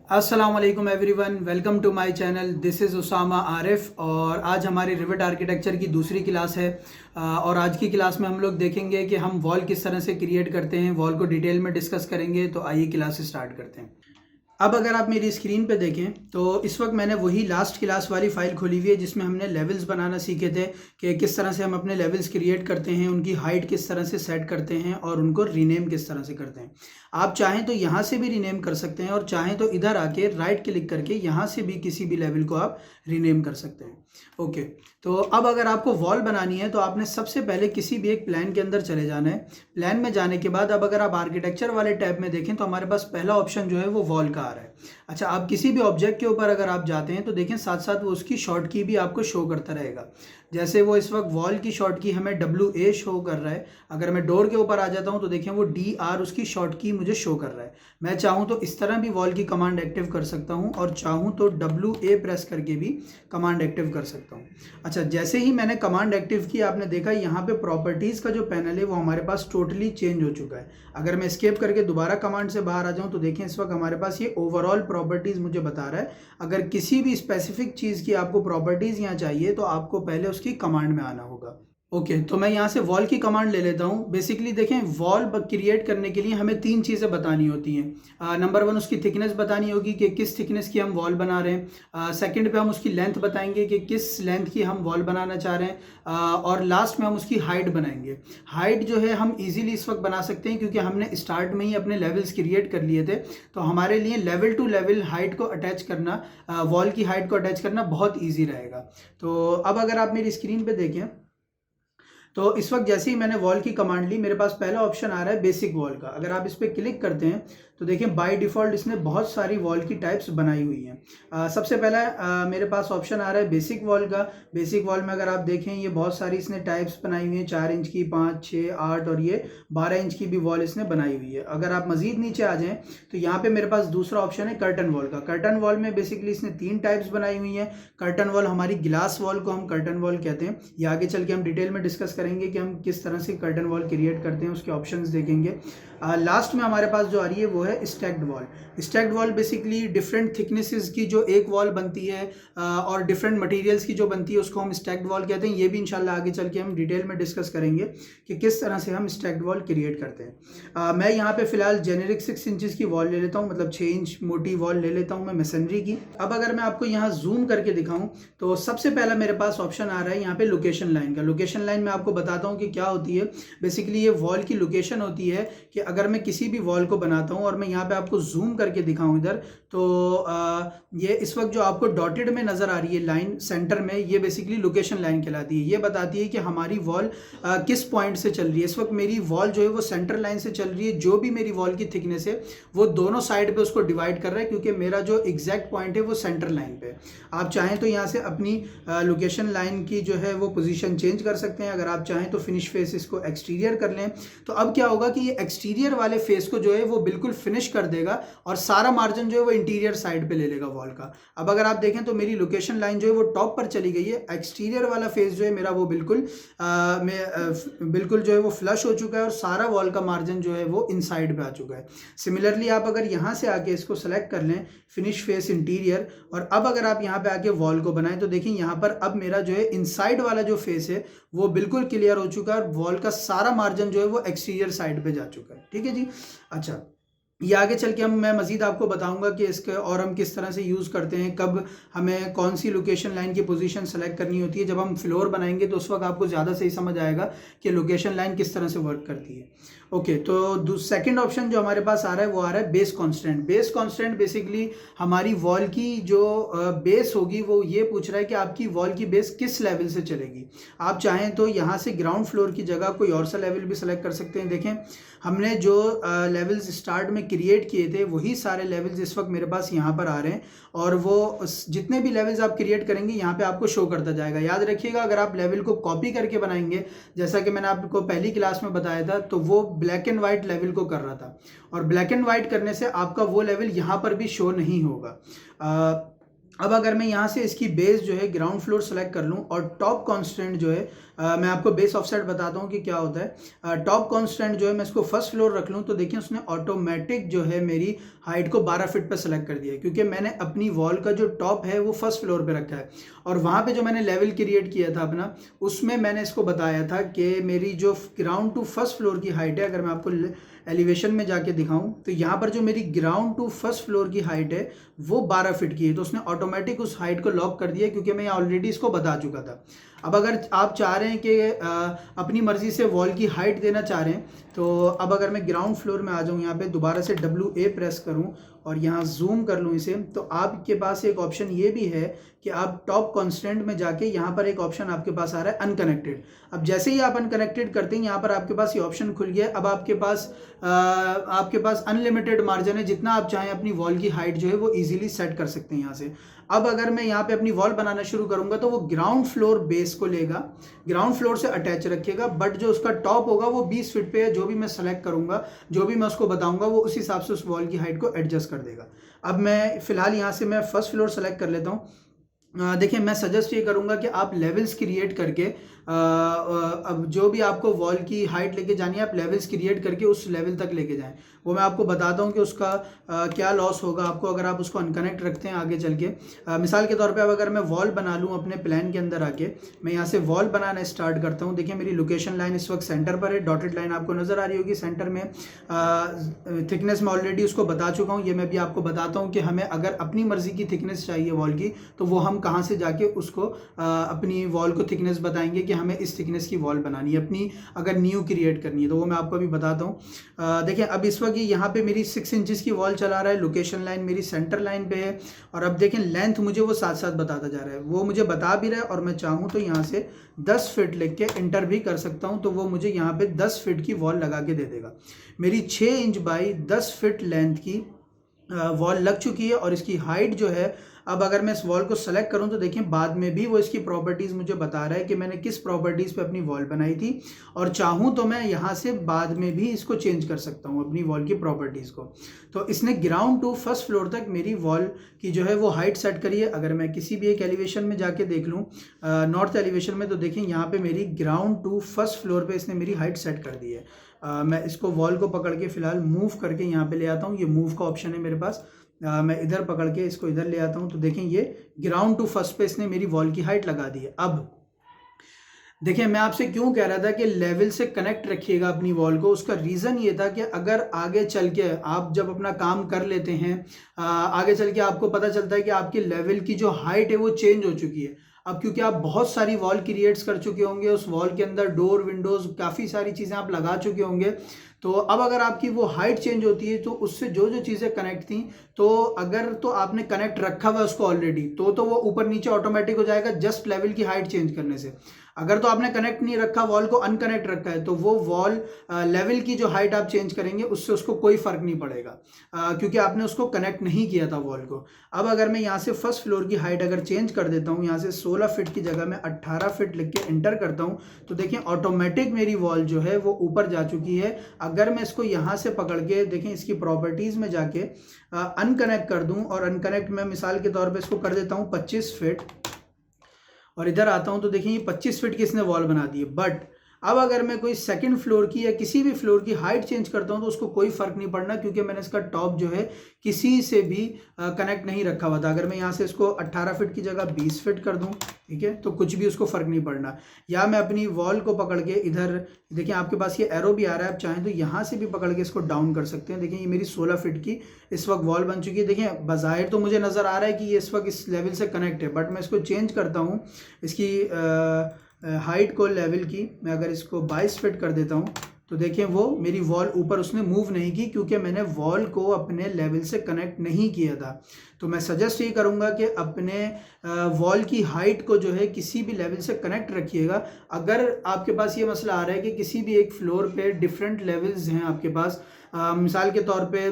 अस्सलाम वालेकुम everyone, welcome to my channel. This is Usama Arif और आज हमारी रिवेट आर्किटेक्चर की दूसरी क्लास है। और आज की क्लास में हम लोग देखेंगे कि हम वॉल किस तरह से क्रिएट करते हैं। वॉल को डिटेल में डिस्कस करेंगे, तो आइए क्लास स्टार्ट करते हैं। अब अगर आप मेरी स्क्रीन पे देखें तो इस वक्त मैंने वही लास्ट क्लास वाली फाइल खोली हुई है जिसमें हमने लेवल्स बनाना सीखे थे कि किस तरह से हम अपने लेवल्स क्रिएट करते हैं, उनकी हाइट किस तरह से सेट करते हैं और उनको रीनेम किस तरह से करते हैं। आप चाहें तो यहाँ से भी रीनेम कर सकते हैं और चाहें तो इधर आके राइट क्लिक करके यहाँ से भी किसी भी लेवल को आप रीनेम कर सकते हैं। ओके, तो अब अगर आपको वॉल बनानी है तो आपने सबसे पहले किसी भी एक प्लान के अंदर चले जाना है। प्लान में जाने के बाद अब अगर आप आर्किटेक्चर वाले टैब में देखें तो हमारे पास पहला ऑप्शन जो है वो वॉल का आ रहा है। अच्छा, आप किसी भी ऑब्जेक्ट के ऊपर अगर आप जाते हैं तो देखें साथ साथ वो उसकी शॉर्ट की भी आपको शो करता रहेगा। जैसे वो इस वक्त वॉल की शॉर्ट की हमें WA शो कर रहा है। अगर मैं डोर के ऊपर आ जाता हूं तो देखें वो DR उसकी शॉर्ट की मुझे शो कर रहा है। मैं चाहूं तो इस तरह भी वॉल की कमांड एक्टिव कर सकता हूं और चाहूं तो WA प्रेस करके भी कमांड एक्टिव कर सकता हूं। अच्छा, जैसे ही मैंने कमांड एक्टिव की आपने देखा यहाँ पे प्रॉपर्टीज़ का जो पैनल है वो हमारे पास टोटली चेंज हो चुका है। अगर मैं एस्केप करके दोबारा कमांड से बाहर आ जाऊं तो देखें इस वक्त हमारे पास ये ओवरऑल प्रॉपर्टीज़ मुझे बता रहा है। अगर किसी भी स्पेसिफिक चीज़ की आपको प्रॉपर्टीज़ यहाँ चाहिए तो आपको पहले उसकी कमांड में आना होगा। ओके, तो मैं यहाँ से वॉल की कमांड ले लेता हूँ। बेसिकली देखें, वॉल क्रिएट करने के लिए हमें 3 चीज़ें बतानी होती हैं। नंबर 1 उसकी थिकनेस बतानी होगी कि किस थिकनेस की हम वॉल बना रहे हैं। सेकंड पे हम उसकी लेंथ बताएंगे कि किस लेंथ की हम वॉल बनाना चाह रहे हैं। और लास्ट में हम उसकी हाइट बनाएंगे। हाइट जो है हम इजीली इस वक्त बना सकते हैं क्योंकि हमने स्टार्ट में ही अपने लेवल्स क्रिएट कर लिए थे। तो हमारे लिए लेवल टू लेवल हाइट को अटैच करना, वॉल की हाइट को अटैच करना बहुत ईजी रहेगा। तो अब अगर आप मेरी स्क्रीन पर देखें तो इस वक्त जैसे ही मैंने वॉल की कमांड ली मेरे पास पहला ऑप्शन आ रहा है बेसिक वॉल का। अगर आप इस पर क्लिक करते हैं तो देखिए बाय डिफ़ॉल्ट इसने बहुत सारी वॉल की टाइप्स बनाई हुई हैं। सबसे पहला मेरे पास ऑप्शन आ रहा है बेसिक वॉल का। बेसिक वॉल में अगर आप देखें ये बहुत सारी इसने टाइप्स बनाई हुई हैं, 4 इंच की, 5, 6, 8 और ये 12 इंच की भी वॉल इसने बनाई हुई है। अगर आप मजीद नीचे आ जाएँ तो यहाँ पे मेरे पास दूसरा ऑप्शन है कर्टन वॉल का। कर्टन वॉल में बेसिकली इसने 3 टाइप्स बनाई हुई हैं। कर्टन वॉल हमारी ग्लास वॉल को हम कर्टन वॉल कहते हैं। ये आगे चल के हम डिटेल में डिस्कस करेंगे कि हम किस तरह से कर्टन वॉल क्रिएट करते हैं, उसके ऑप्शंस देखेंगे। लास्ट में हमारे पास जो आ रही है वो है stacked wall. Stacked wall basically different thicknesses की जो एक वॉल बनती है और डिफरेंट मटेरियल्स की जो बनती है उसको हम स्टैक्ड वॉल कहते हैं। ये भी इंशाल्लाह आगे चल के हम डिटेल में डिस्कस करेंगे कि किस तरह से हम स्टैक्ड वॉल क्रिएट करते हैं। मैं यहाँ पे फिलहाल जेनेरिक 6 इंचज़ की वॉल ले लेता हूँ, मतलब 6 इंच मोटी वॉल ले लेता हूँ मैं मेसनरी की। अब अगर मैं आपको यहाँ जूम करके दिखाऊँ तो सबसे पहला मेरे पास ऑप्शन आ रहा है यहाँ पे लोकेशन लाइन का। लोकेशन लाइन में आपको बताता हूँ कि क्या होती है। बेसिकली ये वॉल की लोकेशन होती है कि अगर मैं किसी भी वॉल को बनाता हूँ और मैं यहाँ पे आपको जूम करके दिखाऊँ इधर तो ये इस वक्त जो आपको डॉटेड में नज़र आ रही है लाइन सेंटर में, ये बेसिकली लोकेशन लाइन कहलाती है। ये बताती है कि हमारी वॉल किस पॉइंट से चल रही है। इस वक्त मेरी वॉल जो है वो सेंटर लाइन से चल रही है। जो भी मेरी वॉल की थिकनेस है वो दोनों साइड पे उसको डिवाइड कर रहा है क्योंकि मेरा जो एग्जैक्ट पॉइंट है वो सेंटर लाइन पे। आप चाहें तो यहाँ से अपनी लोकेशन लाइन की जो है वो पोजीशन चेंज कर सकते हैं। अगर आप चाहें तो फिनिश फेस इसको एक्सटीरियर कर लें तो अब क्या होगा कि ये एक्सटीरियर वाले फेस को जो है वो बिल्कुल फिनिश कर देगा और सारा मार्जिन जो है वो इंटीरियर साइड पे ले लेगा वॉल का। अब अगर आप देखें तो मेरी लोकेशन लाइन जो है वो टॉप पर चली गई है। एक्सटीरियर वाला फेस जो है मेरा वो बिल्कुल बिल्कुल जो है वो फ्लश हो चुका है और सारा वॉल का मार्जिन जो है वो इनसाइड पे आ चुका है। सिमिलरली आप अगर यहाँ से आके इसको सेलेक्ट कर लें फिनिश फेस इंटीरियर और अब अगर आप यहाँ पे आके वॉल को बनाएं तो देखिए यहाँ पर अब मेरा जो है इनसाइड वाला जो फेस है वो बिल्कुल क्लियर हो चुका है और वॉल का सारा मार्जिन जो है वो एक्सटीरियर साइड पे जा चुका है। ठीक है जी। अच्छा, ये आगे चल के मैं मज़ीद आपको बताऊंगा कि इसके और हम किस तरह से यूज़ करते हैं, कब हमें कौन सी लोकेशन लाइन की पोजीशन सेलेक्ट करनी होती है। जब हम फ्लोर बनाएंगे तो उस वक्त आपको ज़्यादा सही समझ आएगा कि लोकेशन लाइन किस तरह से वर्क करती है। ओके, तो सेकंड ऑप्शन जो हमारे पास आ रहा है वो आ रहा है base constant. Base constant basically हमारी वॉल की जो बेस होगी वो ये पूछ रहा है कि आपकी वॉल की बेस किस लेवल से चलेगी। आप चाहें तो यहाँ से ग्राउंड फ्लोर की जगह कोई और सा लेवल भी सेलेक्ट कर सकते हैं। देखें हमने जो लेवल्स स्टार्ट में क्रिएट किए थे वही सारे लेवल्स इस वक्त मेरे पास यहाँ पर आ रहे हैं और वो जितने भी लेवल्स आप क्रिएट करेंगे यहाँ पे आपको शो करता जाएगा। याद रखिएगा अगर आप लेवल को कॉपी करके बनाएंगे जैसा कि मैंने आपको पहली क्लास में बताया था तो वो ब्लैक एंड वाइट लेवल को कर रहा था और ब्लैक एंड वाइट करने से आपका वो लेवल यहाँ पर भी शो नहीं होगा। अब अगर मैं यहाँ से इसकी बेस जो है ग्राउंड फ्लोर सेलेक्ट कर लूँ और टॉप कांस्टेंट जो है मैं आपको बेस ऑफसेट बताता हूँ कि क्या होता है। टॉप कांस्टेंट जो है मैं इसको फर्स्ट फ्लोर रख लूँ तो देखिए उसने ऑटोमेटिक जो है मेरी हाइट को 12 फीट पर सेलेक्ट कर दिया है, क्योंकि मैंने अपनी वॉल का जो टॉप है वो फर्स्ट फ्लोर पे रखा है। और वहाँ पे जो मैंने लेवल क्रिएट किया था अपना, उसमें मैंने इसको बताया था कि मेरी जो ग्राउंड टू फर्स्ट फ्लोर की हाइट है, अगर मैं आपको एलिवेशन में जाके दिखाऊं तो यहाँ पर जो मेरी ग्राउंड टू फर्स्ट फ्लोर की हाइट है वो 12 फीट की है। तो उसने ऑटोमेटिक उस हाइट को लॉक कर दिया, क्योंकि मैं ऑलरेडी इसको बता चुका था। अब अगर आप चाह रहे हैं कि अपनी मर्जी से वॉल की हाइट देना चाह रहे हैं, तो अब अगर मैं ग्राउंड फ्लोर में आ जाऊँ, यहाँ पे दोबारा से WA प्रेस करूँ और यहाँ जूम कर लूँ इसे, तो आपके पास एक ऑप्शन ये भी है कि आप टॉप कांस्टेंट में जाके यहाँ पर एक ऑप्शन आपके पास आ रहा है अनकनेक्टेड। अब जैसे ही आप अनकनेक्टेड करते हैं, यहाँ पर आपके पास ये ऑप्शन खुल गया है। अब आपके पास अनलिमिटेड मार्जिन है, जितना आप चाहें अपनी वॉल की हाइट जो है वो इजीली सेट कर सकते हैं यहाँ से। अब अगर मैं यहाँ पे अपनी वॉल बनाना शुरू करूंगा तो वो ग्राउंड फ्लोर बेस को लेगा, ग्राउंड फ्लोर से अटैच रखेगा, बट जो उसका टॉप होगा वो 20 फीट पे है। जो भी मैं सेलेक्ट करूंगा, जो भी मैं उसको बताऊंगा, वो उस हिसाब से उस वॉल की हाइट को एडजस्ट कर देगा। अब मैं फिलहाल यहाँ से मैं फर्स्ट फ्लोर सेलेक्ट कर लेता हूँ। देखिए, मैं सजेस्ट ये करूंगा कि आप लेवल्स क्रिएट करके अब जो भी आपको वॉल की हाइट लेके जानी है, आप लेवल्स क्रिएट करके उस लेवल तक लेके जाएं। वो मैं आपको बताता हूँ कि उसका क्या लॉस होगा आपको अगर आप उसको अनकनेक्ट रखते हैं आगे चल के। मिसाल के तौर पे अब अगर मैं वॉल बना लूँ अपने प्लान के अंदर आके, मैं यहाँ से वॉल बनाना स्टार्ट करता हूँ। देखिए, मेरी लोकेशन लाइन इस वक्त सेंटर पर है, डॉटेड लाइन आपको नजर आ रही होगी सेंटर में। थिकनेस में ऑलरेडी उसको बता चुका हूँ। ये मैं भी आपको बताता हूँ कि हमें अगर अपनी मर्जी की थिकनेस चाहिए वॉल की, तो वो हम कहाँ से जाके उसको अपनी वॉल को थिकनेस बताएंगे कि हमें इस थिकनेस की वॉल बनानी है अपनी, अगर न्यू क्रिएट करनी है तो वो मैं आपको अभी बताता हूँ। देखिए, अब इस वक्त यहाँ पे मेरी 6 इंचेस की वॉल चला रहा है, लोकेशन लाइन मेरी सेंटर लाइन पे है। और अब देखें, लेंथ मुझे वो साथ साथ बताता जा रहा है, वो मुझे बता भी रहा है। और मैं चाहूँ तो यहाँ से 10 फीट लिख के इंटर भी कर सकता हूँ, तो वो मुझे यहाँ पे 10 फीट की वॉल लगा के दे देगा। मेरी 6 इंच बाई 10 फीट लेंथ की वॉल लग चुकी है। और इसकी हाइट जो है, अब अगर मैं इस वॉल को सेलेक्ट करूं तो देखिए बाद में भी वो इसकी प्रॉपर्टीज़ मुझे बता रहा है कि मैंने किस प्रॉपर्टीज़ पे अपनी वॉल बनाई थी। और चाहूं तो मैं यहां से बाद में भी इसको चेंज कर सकता हूं अपनी वॉल की प्रॉपर्टीज़ को। तो इसने ग्राउंड टू फर्स्ट फ्लोर तक मेरी वॉल की जो है वो हाइट सेट करी है। अगर मैं किसी भी एक एलिवेशन में जाके देख लूँ, नॉर्थ एलिवेशन में, तो देखें यहाँ पे मेरी ग्राउंड टू फर्स्ट फ्लोर पे इसने मेरी हाइट सेट कर दी है। मैं इसको वॉल को पकड़ के फिलहाल मूव करके यहाँ पे ले आता हूँ। ये मूव का ऑप्शन है मेरे पास। मैं इधर पकड़ के इसको इधर ले आता हूँ, तो देखें ये ग्राउंड टू फर्स्ट पे इसने मेरी वॉल की हाइट लगा दी है। अब देखिए, मैं आपसे क्यों कह रहा था कि लेवल से कनेक्ट रखिएगा अपनी वॉल को, उसका रीज़न ये था कि अगर आगे चल के आप जब अपना काम कर लेते हैं, आगे चल के आपको पता चलता है कि आपकी लेवल की जो हाइट है वो चेंज हो चुकी है। अब क्योंकि आप बहुत सारी वॉल क्रिएट्स कर चुके होंगे, उस वॉल के अंदर डोर, विंडोज़, काफ़ी सारी चीज़ें आप लगा चुके होंगे, तो अब अगर आपकी वो हाइट चेंज होती है तो उससे जो जो चीज़ें कनेक्ट थी, तो अगर तो आपने कनेक्ट रखा हुआ है उसको ऑलरेडी, तो वो ऊपर नीचे ऑटोमेटिक हो जाएगा जस्ट लेवल की हाइट चेंज करने से। अगर तो आपने कनेक्ट नहीं रखा, वॉल को अनकनेक्ट रखा है, तो वो वॉल लेवल की जो हाइट आप चेंज करेंगे उससे उसको कोई फर्क नहीं पड़ेगा, क्योंकि आपने उसको कनेक्ट नहीं किया था वॉल को। अब अगर मैं यहाँ से फर्स्ट फ्लोर की हाइट अगर चेंज कर देता हूँ, यहाँ से 16 फीट की जगह मैं 18 फीट लिख के इंटर करता हूँ, तो देखिए ऑटोमेटिक मेरी वॉल जो है वो ऊपर जा चुकी है। अगर मैं इसको यहाँ से पकड़ के देखें, इसकी प्रॉपर्टीज़ में जाके अनकनेक्ट कर दूँ, और अनकनेक्ट मैं मिसाल के तौर पर इसको कर देता हूँ 25 फीट, और इधर आता हूं तो देखिए ये 25 फीट की इसने वॉल बना दी है। बट अब अगर मैं कोई सेकंड फ्लोर की या किसी भी फ्लोर की हाइट चेंज करता हूं तो उसको कोई फर्क नहीं पड़ना, क्योंकि मैंने इसका टॉप जो है किसी से भी कनेक्ट नहीं रखा हुआ था। अगर मैं यहाँ से इसको 18 फीट की जगह 20 फीट कर दूं, ठीक है, तो कुछ भी उसको फर्क नहीं पड़ना। या मैं अपनी वॉल को पकड़ के इधर, देखिए आपके पास ये एरो भी आ रहा है, आप चाहें तो यहाँ से भी पकड़ के इसको डाउन कर सकते हैं। देखिए ये मेरी 16 फीट की इस वक्त वॉल बन चुकी है। देखिए बाज़ाहिर तो मुझे नज़र आ रहा है कि ये इस वक्त इस लेवल से कनेक्ट है, बट मैं इसको चेंज करता हूँ, इसकी हाइट को लेवल की मैं अगर इसको 22 फीट कर देता हूँ, तो देखिए वो मेरी वॉल ऊपर उसने मूव नहीं की, क्योंकि मैंने वॉल को अपने लेवल से कनेक्ट नहीं किया था। तो मैं सजेस्ट ये करूँगा कि अपने वॉल की हाइट को जो है किसी भी लेवल से कनेक्ट रखिएगा। अगर आपके पास ये मसला आ रहा है कि किसी भी एक फ्लोर पे डिफरेंट लेवल्स हैं आपके पास, मिसाल के तौर पे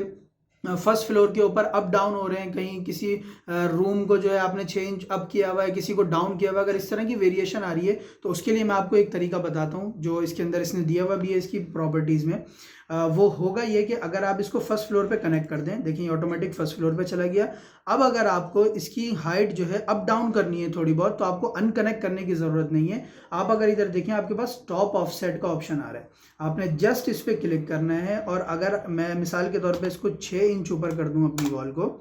फर्स्ट फ्लोर के ऊपर अप डाउन हो रहे हैं, कहीं किसी रूम को जो है आपने 6 इंच अप किया हुआ है, किसी को डाउन किया हुआ है, अगर इस तरह की वेरिएशन आ रही है तो उसके लिए मैं आपको एक तरीका बताता हूं जो इसके अंदर इसने दिया हुआ भी है इसकी प्रॉपर्टीज़ में। वो होगा ये कि अगर आप इसको फर्स्ट फ्लोर पे कनेक्ट कर दें, देखिए ऑटोमेटिक फर्स्ट फ्लोर पे चला गया। अब अगर आपको इसकी हाइट जो है अप डाउन करनी है थोड़ी बहुत, तो आपको अनकनेक्ट करने की ज़रूरत नहीं है। आप अगर इधर देखें, आपके पास टॉप ऑफसेट का ऑप्शन आ रहा है, आपने जस्ट इस पर क्लिक करना है। और अगर मैं मिसाल के तौर पर इसको 6 इंच ऊपर कर दूँ, अपनी वॉल को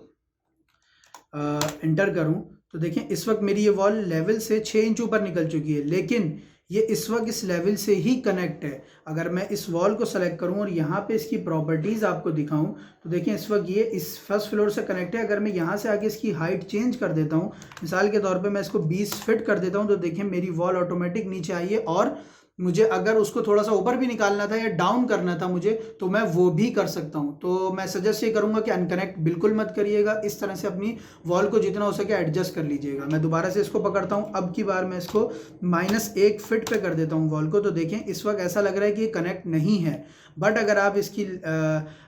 एंटर करूँ, तो देखें इस वक्त मेरी ये वॉल लेवल से 6 इंच ऊपर निकल चुकी है, लेकिन ये इस वक्त इस लेवल से ही कनेक्ट है। अगर मैं इस वॉल को सेलेक्ट करूं और यहाँ पे इसकी प्रॉपर्टीज़ आपको दिखाऊं, तो देखिए इस वक्त ये इस फर्स्ट फ्लोर से कनेक्ट है। अगर मैं यहाँ से आगे इसकी हाइट चेंज कर देता हूँ, मिसाल के तौर पे मैं इसको 20 फिट कर देता हूँ, तो देखिए मेरी वॉल ऑटोमेटिक नीचे आई है। और मुझे अगर उसको थोड़ा सा ऊपर भी निकालना था या डाउन करना था मुझे, तो मैं वो भी कर सकता हूँ। तो मैं सजेस्ट ये करूँगा कि अनकनेक्ट बिल्कुल मत करिएगा, इस तरह से अपनी वॉल को जितना हो सके एडजस्ट कर लीजिएगा। मैं दोबारा से इसको पकड़ता हूँ, अब की बार मैं इसको -1 फिट पे कर देता हूँ वॉल को, तो देखें इस वक्त ऐसा लग रहा है कि ये कनेक्ट नहीं है। बट अगर आप इसकी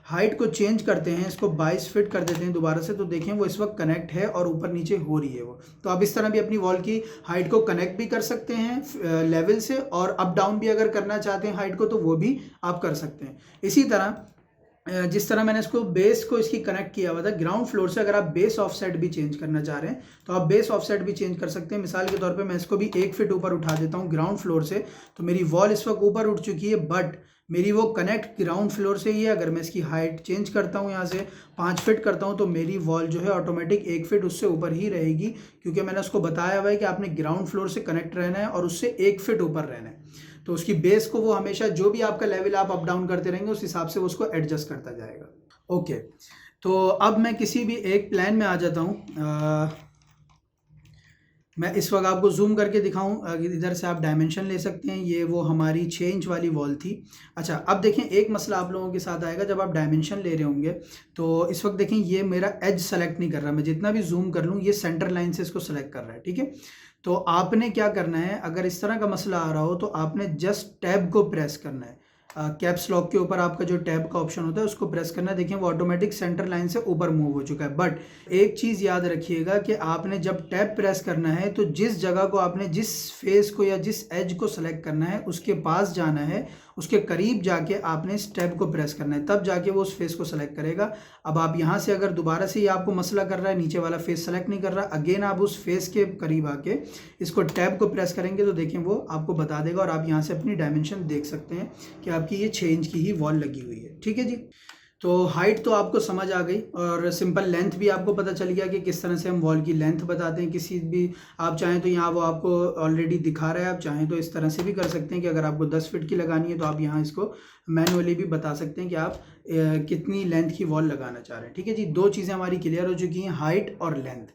हाइट को चेंज करते हैं, इसको 22 फिट कर देते हैं दोबारा से, तो देखें वो इस वक्त कनेक्ट है और ऊपर नीचे हो रही है वो। तो आप इस तरह भी अपनी वॉल की हाइट को कनेक्ट भी कर सकते हैं लेवल से, और अप डाउन भी अगर करना चाहते हैं हाइट को, तो वो भी आप कर सकते हैं। इसी तरह जिस तरह मैंने इसको बेस को इसकी कनेक्ट किया हुआ था ग्राउंड फ्लोर से, अगर आप बेस ऑफसेट भी चेंज करना चाह रहे हैं तो आप बेस ऑफसेट भी चेंज कर सकते हैं। मिसाल के तौर पे मैं इसको भी 1 फिट ऊपर उठा देता हूँ ग्राउंड फ्लोर से, तो मेरी वॉल इस वक्त ऊपर उठ चुकी है, बट मेरी वो कनेक्ट ग्राउंड फ्लोर से ही है। अगर मैं इसकी हाइट चेंज करता हूँ, यहाँ से 5 फिट करता हूँ, तो मेरी वॉल जो है ऑटोमेटिक 1 फिट उससे ऊपर ही रहेगी, क्योंकि मैंने उसको बताया हुआ है कि आपने ग्राउंड फ्लोर से कनेक्ट रहना है और उससे 1 फिट ऊपर रहना है। तो उसकी बेस को वो हमेशा, जो भी आपका लेवल आप अप डाउन करते रहेंगे, उस हिसाब से वो उसको एडजस्ट करता जाएगा। ओके, तो अब मैं किसी भी एक प्लान में आ जाता हूँ। मैं इस वक्त आपको जूम करके दिखाऊं, इधर से आप डायमेंशन ले सकते हैं। ये वो हमारी 6 इंच वाली वॉल थी। अच्छा, अब देखें एक मसला आप लोगों के साथ आएगा जब आप डायमेंशन ले रहे होंगे। तो इस वक्त देखें ये मेरा एज सेलेक्ट नहीं कर रहा, मैं जितना भी जूम कर लूँ ये सेंटर लाइन से इसको सेलेक्ट कर रहा है, ठीक है। तो आपने क्या करना है, अगर इस तरह का मसला आ रहा हो तो आपने जस्ट टैब को प्रेस करना है। कैप्स लॉक के ऊपर आपका जो टैब का ऑप्शन होता है उसको प्रेस करना है। देखिए वो ऑटोमेटिक सेंटर लाइन से ऊपर मूव हो चुका है। बट एक चीज़ याद रखिएगा कि आपने जब टैब प्रेस करना है तो जिस जगह को आपने, जिस फेस को या जिस एज को सेलेक्ट करना है उसके पास जाना है, उसके करीब जाके आपने इस टैब को प्रेस करना है, तब जाके वो उस फेस को सेलेक्ट करेगा। अब आप यहाँ से अगर दोबारा से ये आपको मसला कर रहा है, नीचे वाला फेस सेलेक्ट नहीं कर रहा, अगेन आप उस फेस के करीब आके इसको टैब को प्रेस करेंगे तो देखें वो आपको बता देगा, और आप यहाँ से अपनी डायमेंशन देख सकते हैं कि आपकी ये 6 इंच की ही वॉल लगी हुई है, ठीक है जी। तो हाइट तो आपको समझ आ गई, और सिंपल लेंथ भी आपको पता चल गया कि किस तरह से हम वॉल की लेंथ बताते हैं। किसी भी, आप चाहें तो यहाँ वो आपको ऑलरेडी दिखा रहा है, आप चाहें तो इस तरह से भी कर सकते हैं कि अगर आपको 10 फिट की लगानी है तो आप यहाँ इसको मैनुअली भी बता सकते हैं कि आप कितनी लेंथ की वॉल लगाना चाह रहे हैं, ठीक है जी। 2 चीज़ें हमारी क्लियर हो चुकी हैं, हाइट और लेंथ।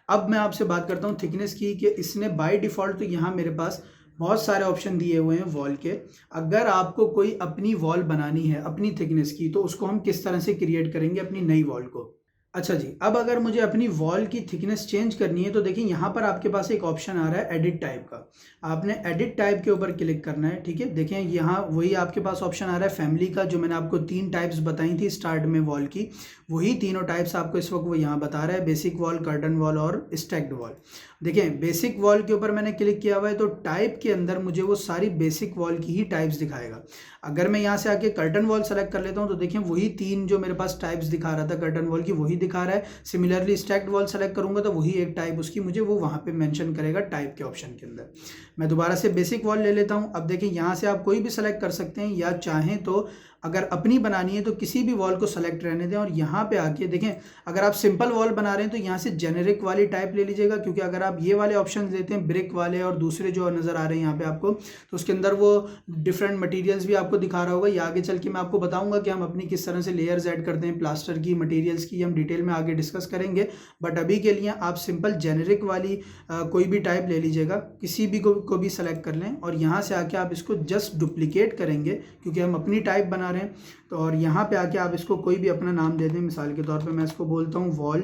अब मैं आपसे बात करता हूँ थिकनेस की, कि इसने बाय डिफ़ॉल्ट तो यहाँ मेरे पास बहुत सारे ऑप्शन दिए हुए हैं वॉल के। अगर आपको कोई अपनी वॉल बनानी है अपनी थिकनेस की, तो उसको हम किस तरह से क्रिएट करेंगे अपनी नई वॉल को। अच्छा जी, अब अगर मुझे अपनी वॉल की थिकनेस चेंज करनी है तो देखिए यहाँ पर आपके पास एक ऑप्शन आ रहा है एडिट टाइप का। आपने एडिट टाइप के ऊपर क्लिक करना है, ठीक है। देखें यहाँ वही आपके पास ऑप्शन आ रहा है फैमिली का, जो मैंने आपको 3 टाइप्स बताई थी स्टार्ट में वॉल की, वही तीनों टाइप्स आपको इस वक्त वो यहाँ बता रहा है, बेसिक वॉल, कर्टन वॉल और स्टैक्ड वॉल। देखें बेसिक वॉल के ऊपर मैंने क्लिक किया हुआ है, तो टाइप के अंदर मुझे वो सारी बेसिक वॉल की ही टाइप्स दिखाएगा। अगर मैं यहाँ से आके कर्टन वॉल सेलेक्ट कर लेता हूँ तो देखें वही 3 जो मेरे पास टाइप्स दिखा रहा था कर्टन वॉल की, वही दिखा रहा है। सिमिलरली स्टैक्ड वॉल सेलेक्ट करूंगा तो वही एक टाइप उसकी मुझे वो वहाँ पे मेंशन करेगा टाइप के ऑप्शन के अंदर। मैं दोबारा से बेसिक वॉल ले लेता हूँ। अब देखिए यहाँ से आप कोई भी सेलेक्ट कर सकते हैं, या चाहें तो अगर अपनी बनानी है तो किसी भी वॉल को सेलेक्ट रहने दें, और यहाँ पे आके देखें अगर आप सिंपल वॉल बना रहे हैं तो यहाँ से जेनेरिक वाली टाइप ले लीजिएगा, क्योंकि अगर आप ये वाले ऑप्शन देते हैं ब्रिक वाले और दूसरे जो नज़र आ रहे हैं यहाँ पे आपको, तो उसके अंदर वो डिफरेंट मटेरियल्स भी आपको दिखा रहा होगा। ये आगे चल के मैं आपको बताऊंगा कि हम अपनी किस तरह से लेयर्स ऐड करते हैं प्लास्टर की, मटेरियल्स की, हम डिटेल में आगे डिस्कस करेंगे। बट अभी के लिए आप सिंपल जेनेरिक वाली कोई भी टाइप ले लीजिएगा, किसी भी को भी सेलेक्ट कर लें, और यहाँ से आके आप इसको जस्ट डुप्लीकेट करेंगे क्योंकि हम अपनी टाइप बना रहे हैं। तो और यहाँ पे आके आप इसको कोई भी अपना नाम दे दें। मिसाल के तौर पे मैं इसको बोलता हूँ वॉल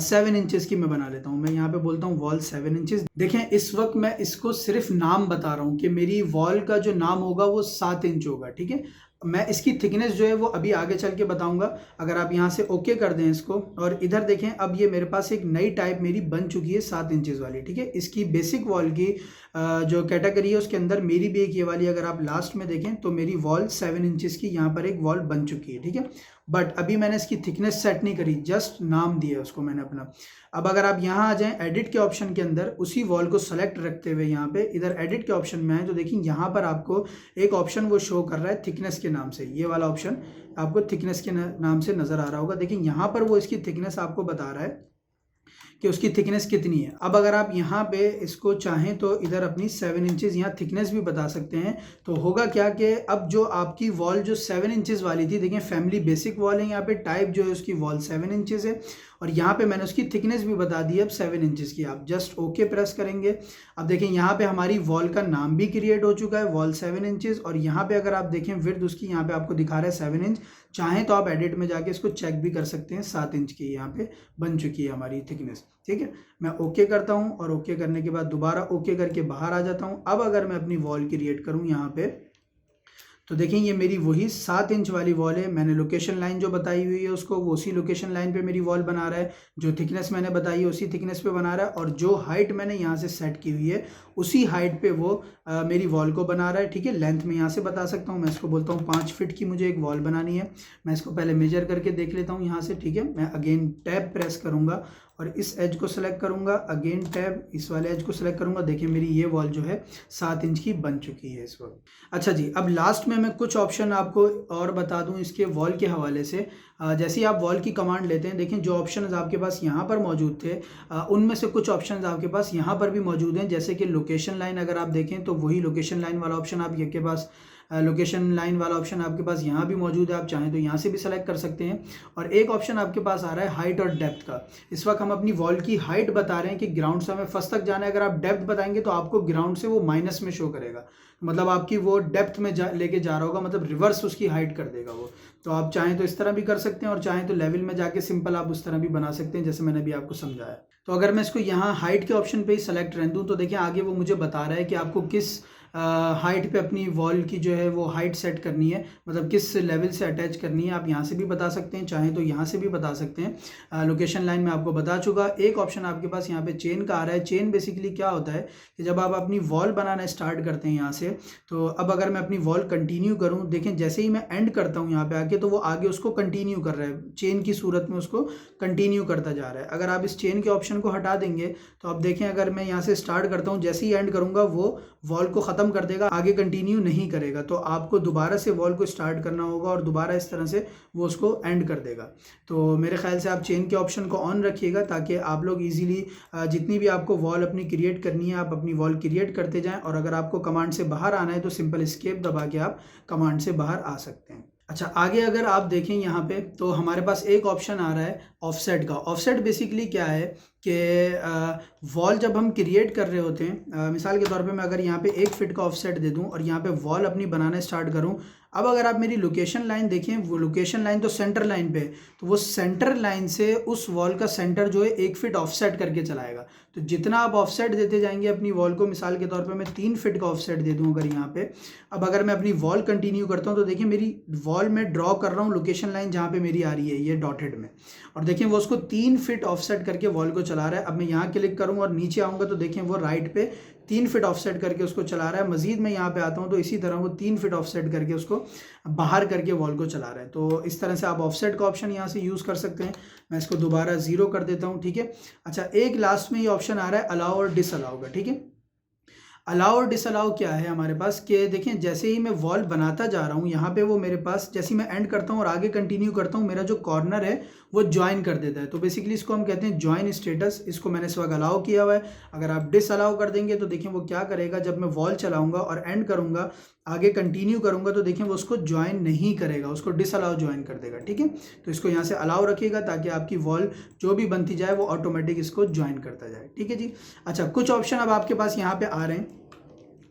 7 इंचेस की मैं बना लेता हूँ। मैं यहाँ पे बोलता हूँ वॉल 7 इंचेस। देखें इस वक्त मैं इसको सिर्फ नाम बता रहा हूँ कि मेरी वॉल का जो नाम होगा वो 7 इंच होगा, ठीक है। मैं इसकी थिकनेस जो है वो अभी आगे चल के बताऊंगा। अगर आप यहाँ से ओके कर दें इसको, और इधर देखें, अब ये मेरे पास एक नई टाइप मेरी बन चुकी है 7 इंचेस वाली, ठीक है। इसकी बेसिक वॉल की जो कैटेगरी है उसके अंदर मेरी भी एक ये वाली, अगर आप लास्ट में देखें तो मेरी वॉल 7 इंचेस की यहाँ पर एक वॉल बन चुकी है, ठीक है। बट अभी मैंने इसकी थिकनेस सेट नहीं करी, जस्ट नाम दिया उसको मैंने अपना। अब अगर आप यहाँ आ जाएं एडिट के ऑप्शन के अंदर, उसी वॉल को सेलेक्ट रखते हुए यहाँ पे इधर एडिट के ऑप्शन में आए तो देखिए यहाँ पर आपको एक ऑप्शन वो शो कर रहा है थिकनेस के नाम से। ये वाला ऑप्शन आपको थिकनेस के नाम से नजर आ रहा होगा। देखिए यहाँ पर वो इसकी थिकनेस आपको बता रहा है कि उसकी थिकनेस कितनी है। अब अगर आप यहाँ पे इसको चाहें तो इधर अपनी 7 इंचेस यहाँ थिकनेस भी बता सकते हैं। तो होगा क्या कि अब जो आपकी वॉल जो 7 इंचेस वाली थी, देखिए फैमिली बेसिक वॉल है, यहाँ पे टाइप जो है उसकी वॉल 7 इंचेस है, और यहाँ पे मैंने उसकी थिकनेस भी बता दी अब 7 इंचेस की। आप जस्ट ओके प्रेस करेंगे। अब देखें यहाँ पे हमारी वॉल का नाम भी क्रिएट हो चुका है, वॉल 7 इंचेस। और यहाँ पे अगर आप देखें विड्थ उसकी यहाँ पे आपको दिखा रहा है 7 इंच। चाहें तो आप एडिट में जाके इसको चेक भी कर सकते हैं, 7 इंच की यहाँ पे बन चुकी है हमारी थिकनेस, ठीक है। मैं ओके करता हूँ और ओके करने के बाद दोबारा ओके करके बाहर आ जाता हूँ। अब अगर मैं अपनी वॉल क्रिएट करूँ यहाँ पे तो देखें ये मेरी वही 7 इंच वाली वॉल है। मैंने लोकेशन लाइन जो बताई हुई है उसको वो उसी लोकेशन लाइन पे मेरी वॉल बना रहा है, जो थिकनेस मैंने बताई है उसी थिकनेस पे बना रहा है, और जो हाइट मैंने यहाँ से सेट की हुई है उसी हाइट पे वो मेरी वॉल को बना रहा है, ठीक है। लेंथ में यहाँ से बता सकता हूँ, मैं इसको बोलता हूँ 5 फीट की मुझे एक वॉल बनानी है। मैं इसको पहले मेजर करके देख लेता हूँ यहाँ से, ठीक है। मैं अगेन टैब प्रेस करूँगा और इस एज को सेलेक्ट करूंगा, अगेन टैब इस वाले एज को सेलेक्ट करूंगा। देखिए मेरी ये वॉल जो है 7 इंच की बन चुकी है इस वक्त। अच्छा जी, अब लास्ट में मैं कुछ ऑप्शन आपको और बता दूं इसके वॉल के हवाले से। जैसे ही आप वॉल की कमांड लेते हैं, देखें जो ऑप्शंस आपके पास यहाँ पर मौजूद थे उनमें से कुछ ऑप्शंस आपके पास यहाँ पर भी मौजूद हैं। जैसे कि लोकेशन लाइन अगर आप देखें तो वही लोकेशन लाइन वाला ऑप्शन आपके पास लोकेशन लाइन वाला ऑप्शन आपके पास यहाँ भी मौजूद है। आप चाहें तो यहाँ से भी सेलेक्ट कर सकते हैं। और एक ऑप्शन आपके पास आ रहा है हाइट और डेप्थ का। इस वक्त हम अपनी वॉल की हाइट बता रहे हैं कि ग्राउंड से हमें फर्स्ट तक जाना है। अगर आप डेप्थ बताएंगे तो आपको ग्राउंड से वो माइनस में शो करेगा, मतलब आपकी वो डेप्थ में लेके जा रहा होगा, मतलब रिवर्स उसकी हाइट कर देगा वो। तो आप चाहें तो इस तरह भी कर सकते हैं और चाहें तो लेवल में जाके सिंपल आप उस तरह भी बना सकते हैं जैसे मैंने अभी आपको समझाया। तो अगर मैं इसको यहाँ हाइट के ऑप्शन पे ही सेलेक्ट रहने दूँ तो देखिए आगे वो मुझे बता रहा है कि आपको किस हाइट पे अपनी वॉल की जो है वो हाइट सेट करनी है, मतलब किस लेवल से अटैच करनी है। आप यहाँ से भी बता सकते हैं, चाहें तो यहाँ से भी बता सकते हैं। लोकेशन लाइन में आपको बता चुका। एक ऑप्शन आपके पास यहाँ पे चेन का आ रहा है। चेन बेसिकली क्या होता है कि जब आप अपनी वॉल बनाना स्टार्ट करते हैं यहाँ से, तो अब अगर मैं अपनी वॉल कंटिन्यू करूँ, देखें जैसे ही मैं एंड करता हूँ यहाँ पे आके तो वो आगे उसको कंटिन्यू कर रहा है, चेन की सूरत में उसको कंटिन्यू करता जा रहा है। अगर आप इस चेन के ऑप्शन को हटा देंगे तो आप देखें अगर मैं यहाँ से स्टार्ट करता हूँ, जैसे ही एंड करूँगा वो वॉल को ख़त्म कर देगा, आगे कंटिन्यू नहीं करेगा। तो आपको दोबारा से वॉल को स्टार्ट करना होगा और दोबारा इस तरह से वो उसको एंड कर देगा। तो मेरे ख्याल से आप चेन के ऑप्शन को ऑन रखिएगा ताकि आप लोग इजीली जितनी भी आपको वॉल अपनी क्रिएट करनी है आप अपनी वॉल क्रिएट करते जाएं। और अगर आपको कमांड से बाहर आना है तो सिंपल एस्केप दबा के आप कमांड से बाहर आ सकते हैं। अच्छा, आगे अगर आप देखें यहाँ पे तो हमारे पास एक ऑप्शन आ रहा है ऑफसेट का। ऑफसेट बेसिकली क्या है कि वॉल जब हम क्रिएट कर रहे होते हैं, मिसाल के तौर पे मैं अगर यहाँ पे 1 फीट का ऑफसेट दे दूँ और यहाँ पे वॉल अपनी बनाना स्टार्ट करूँ। अब अगर आप मेरी लोकेशन लाइन देखें, वो लोकेशन लाइन तो सेंटर लाइन पे है, तो वो सेंटर लाइन से उस वॉल का सेंटर जो है 1 फीट ऑफसेट करके चलाएगा। तो जितना आप ऑफसेट देते जाएंगे अपनी वॉल को, मिसाल के तौर पे मैं 3 फीट का ऑफसेट दे दूँ अगर यहाँ पे। अब अगर मैं अपनी वॉल कंटिन्यू करता हूँ तो देखिए मेरी वॉल में ड्रॉ कर रहा हूँ लोकेशन लाइन जहाँ पे मेरी आ रही है ये डॉटेड में, और देखिए वो उसको 3 फीट ऑफसेट करके वॉल को चला रहा है। अब मैं यहाँ क्लिक करूँ और नीचे आऊँगा तो देखें वो राइट पे 3 फीट ऑफसेट करके उसको चला रहा है। मजीद मैं यहाँ पे आता हूँ तो इसी तरह वो 3 फीट ऑफसेट करके उसको बाहर करके वॉल को चला रहा है। तो इस तरह से आप ऑफसेट का ऑप्शन यहाँ से यूज़ कर सकते हैं। मैं इसको दोबारा 0 कर देता हूँ, ठीक है। अच्छा, एक लास्ट में ये ऑप्शन आ रहा है अलाउ और डिसअलाउ का, ठीक है। अलाउ और डिसअलाउ क्या है हमारे पास कि देखें जैसे ही मैं वॉल बनाता जा रहा हूँ यहाँ पे वो मेरे पास, जैसे ही मैं एंड करता हूँ और आगे कंटिन्यू करता हूँ, मेरा जो कॉर्नर है वो ज्वाइन कर देता है। तो बेसिकली इसको हम कहते हैं ज्वाइन स्टेटस। इसको मैंने इस वक्त अलाउ किया हुआ है। अगर आप डिसअलाउ कर देंगे तो देखें वो क्या करेगा, जब मैं वॉल चलाऊंगा और एंड करूंगा आगे कंटिन्यू करूंगा तो देखें वो उसको ज्वाइन नहीं करेगा, उसको डिसअलाउ ज्वाइन कर देगा, ठीक है। तो इसको यहाँ से अलाउ रखिएगा ताकि आपकी वॉल जो भी बनती जाए वो ऑटोमेटिक इसको ज्वाइन करता जाए, ठीक है जी। अच्छा, कुछ ऑप्शन अब आपके पास यहाँ पे आ रहे हैं।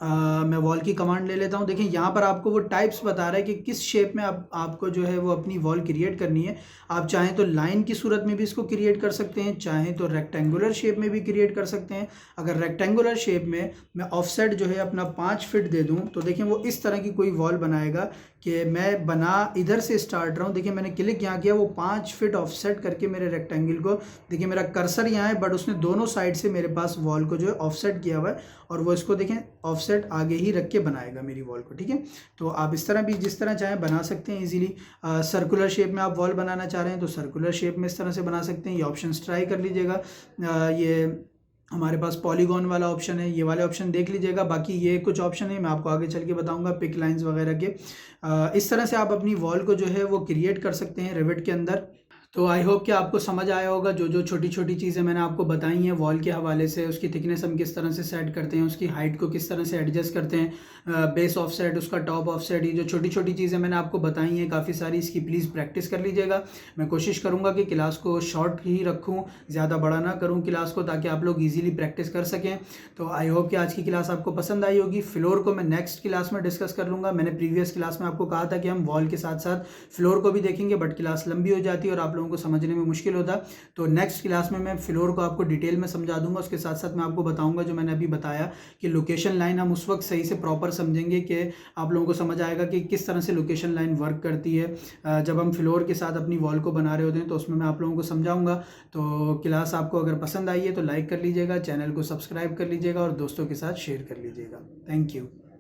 मैं वॉल की कमांड ले लेता हूँ। देखिए यहाँ पर आपको वो टाइप्स बता रहा है कि किस शेप में आपको जो है वो अपनी वॉल क्रिएट करनी है। आप चाहें तो लाइन की सूरत में भी इसको क्रिएट कर सकते हैं, चाहें तो रेक्टेंगुलर शेप में भी क्रिएट कर सकते हैं। अगर रेक्टेंगुलर शेप में मैं ऑफसेट जो है अपना 5 फीट दे दूँ तो देखिए वो इस तरह की कोई वॉल बनाएगा कि मैं बना इधर से स्टार्ट रहा हूँ। देखिए मैंने क्लिक यहाँ किया, वो 5 फीट ऑफसेट करके मेरे रेक्टेंगल को, देखिए मेरा कर्सर यहाँ है बट उसने दोनों साइड से मेरे पास वॉल को जो है ऑफसेट किया हुआ है और वो इसको देखें ऑफसेट आगे ही रख के बनाएगा मेरी वॉल को। ठीक है, तो आप इस तरह भी जिस तरह चाहें बना सकते हैं इजीली। सर्कुलर शेप में आप वॉल बनाना चाह रहे हैं तो सर्कुलर शेप में इस तरह से बना सकते हैं। ये ऑप्शन ट्राई कर लीजिएगा। ये हमारे पास पॉलीगॉन वाला ऑप्शन है, ये वाले ऑप्शन देख लीजिएगा। बाकी ये कुछ ऑप्शन है मैं आपको आगे चल के बताऊंगा, पिक लाइंस वगैरह के। इस तरह से आप अपनी वॉल को जो है वो क्रिएट कर सकते हैं रिविट के अंदर। तो आई होप कि आपको समझ आया होगा जो जो छोटी छोटी चीज़ें मैंने आपको बताई हैं वॉल के हवाले से। उसकी थिकनेस हम किस तरह से सेट करते हैं, उसकी हाइट को किस तरह से एडजस्ट करते हैं, बेस ऑफसेट, उसका टॉप ऑफसेट, ये जो छोटी छोटी चीज़ें मैंने आपको बताई हैं काफ़ी सारी, इसकी प्लीज़ प्रैक्टिस कर लीजिएगा। मैं कोशिश करूँगा कि क्लास को शॉर्ट ही रखूँ, ज़्यादा बड़ा ना करूँ क्लास को, ताकि आप लोग ईजिली प्रैक्टिस कर सकें। तो आई होप कि आज की क्लास आपको पसंद आई होगी। फ्लोर को मैं नेक्स्ट क्लास में डिस्कस कर लूँगा। मैंने प्रीवियस क्लास में आपको कहा था कि हम वॉल के साथ साथ फ्लोर को भी देखेंगे, बट क्लास लंबी हो जाती है और आप लोगों को समझने में मुश्किल होता। तो नेक्स्ट क्लास में मैं फ्लोर को आपको डिटेल में समझा दूंगा। उसके साथ साथ मैं आपको बताऊंगा जो मैंने अभी बताया कि लोकेशन लाइन हम उस वक्त सही से प्रॉपर समझेंगे कि आप लोगों को समझ आएगा कि किस तरह से लोकेशन लाइन वर्क करती है जब हम फ्लोर के साथ अपनी वॉल को बना रहे होते हैं। तो उसमें मैं आप लोगों को समझाऊंगा। तो क्लास आपको अगर पसंद आई है तो लाइक कर लीजिएगा, चैनल को सब्सक्राइब कर लीजिएगा और दोस्तों के साथ शेयर कर लीजिएगा। Thank you.